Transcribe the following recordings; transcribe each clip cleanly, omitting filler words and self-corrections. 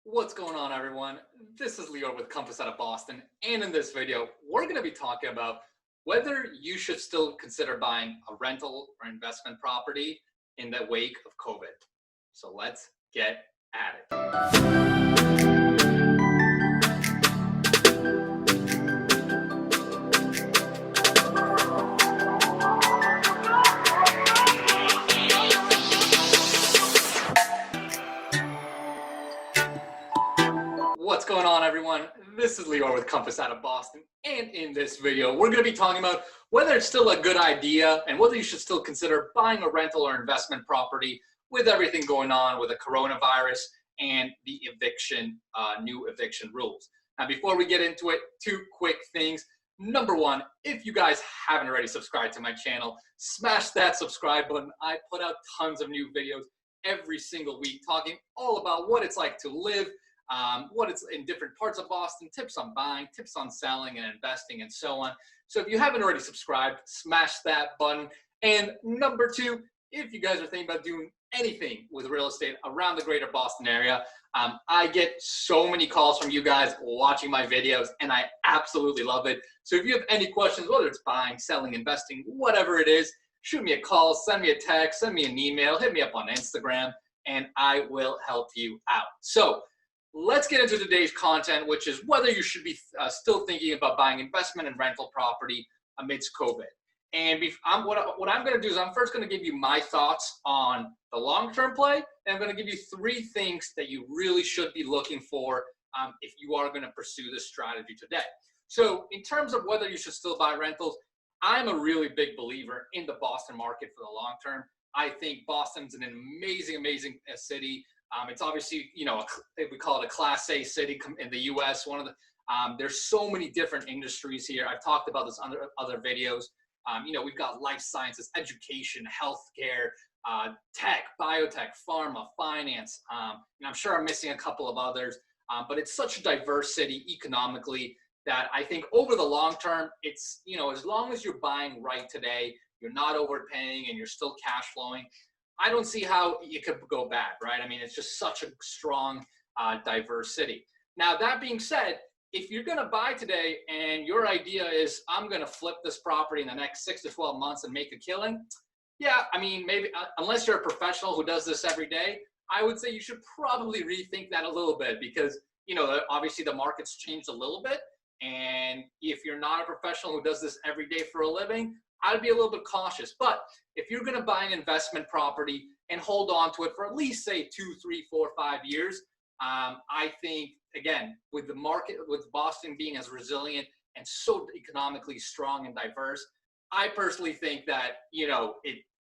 What's going on, everyone? This is Lior with Compass out of Boston, and in this video, we're going to be talking about whether you should still consider buying a rental or investment property in the wake of COVID. So let's get at it. What's going on, everyone? This is Lior with Compass out of Boston, and in this video, we're going to be talking about whether it's still a good idea and whether you should still consider buying a rental or investment property with everything going on with the coronavirus and the new eviction rules. Now, before we get into it, two quick things. Number one, if you guys haven't already subscribed to my channel, smash that subscribe button. I put out tons of new videos every single week talking all about what it's like to live, what it's in different parts of Boston, tips on buying, tips on selling and investing, and so on. So if you haven't already subscribed, smash that button. And number two, if you guys are thinking about doing anything with real estate around the greater Boston area, I get so many calls from you guys watching my videos, and I absolutely love it. So if you have any questions, whether it's buying, selling, investing, whatever it is, shoot me a call, send me a text, send me an email, hit me up on Instagram, and I will help you out. So let's get into today's content, which is whether you should be still thinking about buying investment and rental property amidst COVID. And what I'm going to do is I'm first going to give you my thoughts on the long-term play, and I'm going to give you three things that you really should be looking for if you are going to pursue this strategy today. So in terms of whether you should still buy rentals, I'm a really big believer in the Boston market for the long term. I think Boston's an amazing, amazing city. It's obviously, we call it a Class A city in the U.S. There's so many different industries here. I've talked about this on other videos. We've got life sciences, education, healthcare, tech, biotech, pharma, finance. And I'm sure I'm missing a couple of others, but it's such a diverse city economically that I think over the long term, it's, as long as you're buying right today, you're not overpaying and you're still cash flowing, I don't see how it could go bad, right? I mean, it's just such a strong, diverse city. Now, that being said, if you're going to buy today and your idea is, I'm going to flip this property in the next 6 to 12 months and make a killing, yeah, I mean, maybe unless you're a professional who does this every day, I would say you should probably rethink that a little bit because, obviously the market's changed a little bit. And if you're not a professional who does this every day for a living, I'd be a little bit cautious. But if you're going to buy an investment property and hold on to it for at least, say, 2, 3, 4, 5 years, I think, again, with the market, with Boston being as resilient and so economically strong and diverse, I personally think that,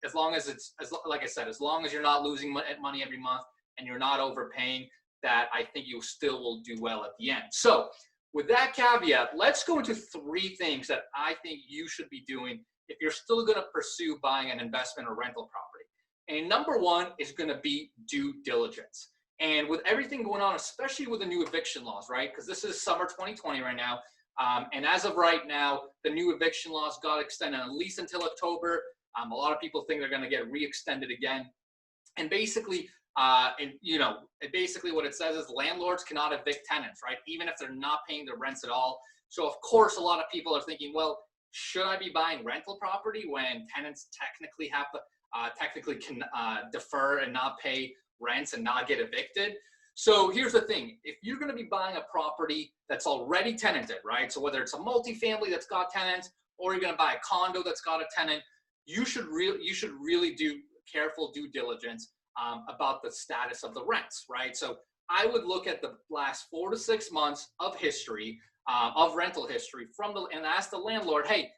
as long as like I said, as long as you're not losing money every month and you're not overpaying, that I think you still will do well at the end. So with that caveat, let's go into three things that I think you should be doing if you're still going to pursue buying an investment or rental property. And number one is going to be due diligence. And with everything going on, especially with the new eviction laws, right? Because this is summer 2020 right now. And as of right now, the new eviction laws got extended at least until October. A lot of people think they're going to get re-extended again. And basically, basically what it says is landlords cannot evict tenants, right? Even if they're not paying their rents at all. So of course, a lot of people are thinking, well, should I be buying rental property when tenants technically can defer and not pay rents and not get evicted? So here's the thing. If you're going to be buying a property that's already tenanted, right? So whether it's a multifamily that's got tenants or you're going to buy a condo that's got a tenant, you should really do careful due diligence about the status of the rents, right? So I would look at the last 4 to 6 months of history, of rental history and ask the landlord, hey,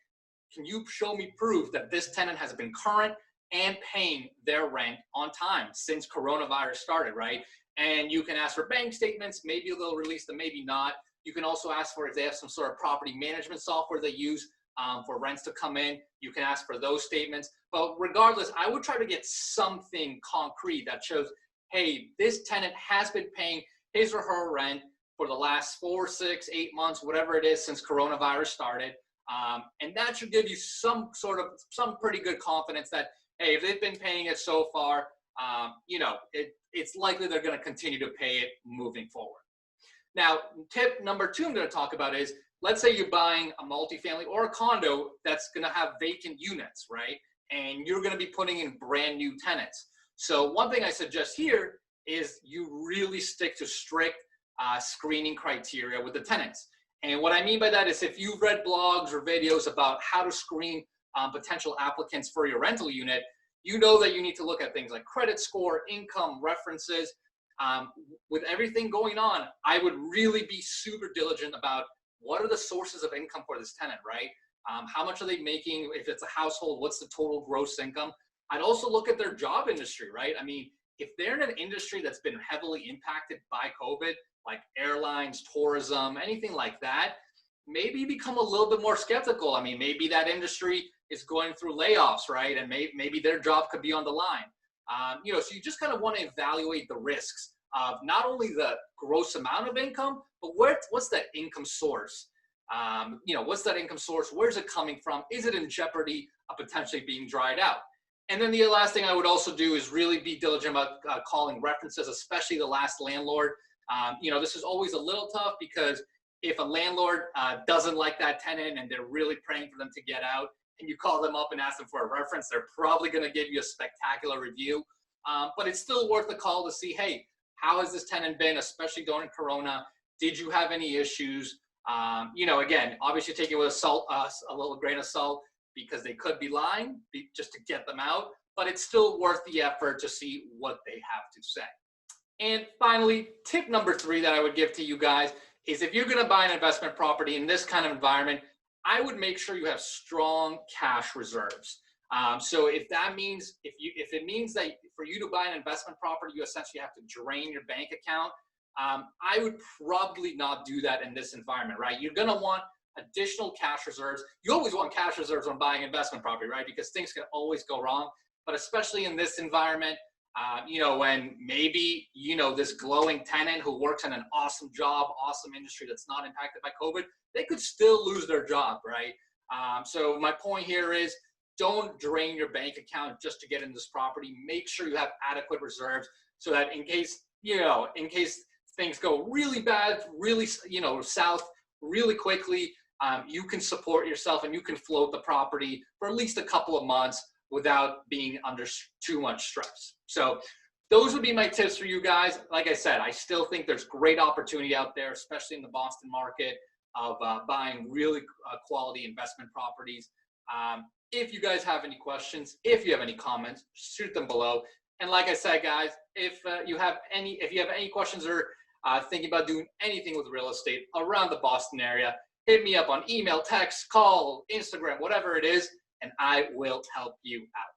can you show me proof that this tenant has been current and paying their rent on time since coronavirus started, right? And you can ask for bank statements. Maybe they'll release them, maybe not. You can also ask for if they have some sort of property management software they use for rents to come in. You can ask for those statements. But regardless, I would try to get something concrete that shows, hey, this tenant has been paying his or her rent for the last 4, 6, 8 months, whatever it is since coronavirus started. And that should give you some pretty good confidence that, hey, if they've been paying it so far, it's likely they're going to continue to pay it moving forward. Now, tip number 2 I'm going to talk about is, let's say you're buying a multifamily or a condo that's going to have vacant units, right? And you're going to be putting in brand new tenants. So one thing I suggest here is you really stick to strict screening criteria with the tenants. And what I mean by that is, if you've read blogs or videos about how to screen potential applicants for your rental unit, you know that you need to look at things like credit score, income, references. With everything going on, I would really be super diligent about what are the sources of income for this tenant, right? How much are they making? If it's a household, what's the total gross income? I'd also look at their job industry, right? I mean, if they're in an industry that's been heavily impacted by COVID, like airlines, tourism, anything like that, maybe become a little bit more skeptical. I mean, maybe that industry is going through layoffs, right? And maybe their job could be on the line. So you just kind of want to evaluate the risks of not only the gross amount of income, but what's that income source? What's that income source? Where's it coming from? Is it in jeopardy of potentially being dried out? And then the last thing I would also do is really be diligent about calling references, especially the last landlord. This is always a little tough, because if a landlord doesn't like that tenant and they're really praying for them to get out, and you call them up and ask them for a reference, they're probably going to give you a spectacular review. But it's still worth the call to see, hey, how has this tenant been, especially during Corona? Did you have any issues? Again, obviously take it with a little grain of salt, because they could be lying just to get them out, but it's still worth the effort to see what they have to say. And finally, tip number 3 that I would give to you guys is, if you're going to buy an investment property in this kind of environment, I would make sure you have strong cash reserves. So if it means that for you to buy an investment property, you essentially have to drain your bank account, I would probably not do that in this environment, right? You're going to want additional cash reserves. You always want cash reserves when buying investment property, right? Because things can always go wrong. But especially in this environment, when maybe, this glowing tenant who works in an awesome job, awesome industry that's not impacted by COVID, they could still lose their job, right? So my point here is, don't drain your bank account just to get in this property. Make sure you have adequate reserves, so that in case things go really bad, really, south really quickly, you can support yourself and you can float the property for at least a couple of months without being under too much stress. So those would be my tips for you guys. Like I said, I still think there's great opportunity out there, especially in the Boston market, of buying really quality investment properties. If you guys have any questions, if you have any comments, shoot them below. And like I said, guys, if you have any questions or thinking about doing anything with real estate around the Boston area, hit me up on email, text, call, Instagram, whatever it is, and I will help you out.